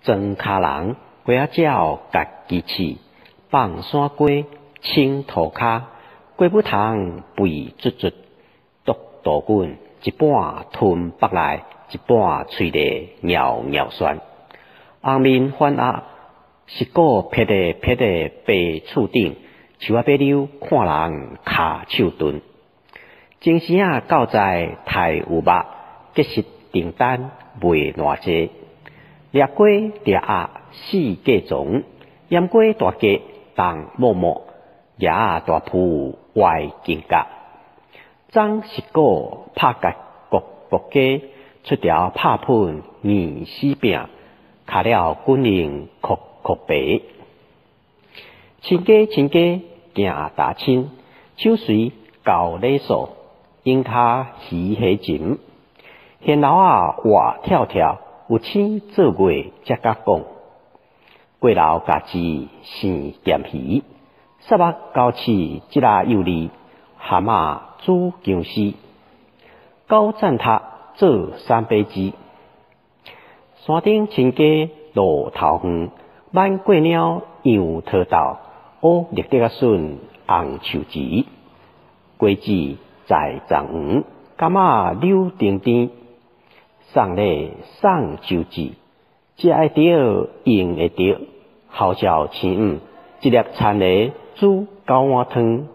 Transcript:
庄卡人鸡仔鸟家己饲，放山鸡清涂骹，鸡不通肥卒卒，独杜滚一半吞腹内，一半喙内袅袅酸。红面反鸭，石鼓撇的白厝顶，树仔爬溜看人骹手顿。前时啊狗在刣有肉，结实订单卖偌济。掠鸡掠鸭四界丛，腌鸡大鸡东默默，野鸭大铺歪金甲。张石鼓拍甲国鸡，出条拍喷硬死饼，卡了军营哭白。亲家行大亲，手随高礼数，樱骹鱼虾钱。现老啊活跳跳，有青做月才甲讲。过老家己生咸鱼，杀目交翅即拉有利，蛤蟆煮姜丝，狗赞塔做三杯鸡。山顶亲家路头远，挽过鸟杨桃豆，乌绿绿啊笋红树枝。鸡子在藏园，柑仔柳丁丁，送礼送周至，食会着用会着，好笑青一粒田螺煮九碗汤。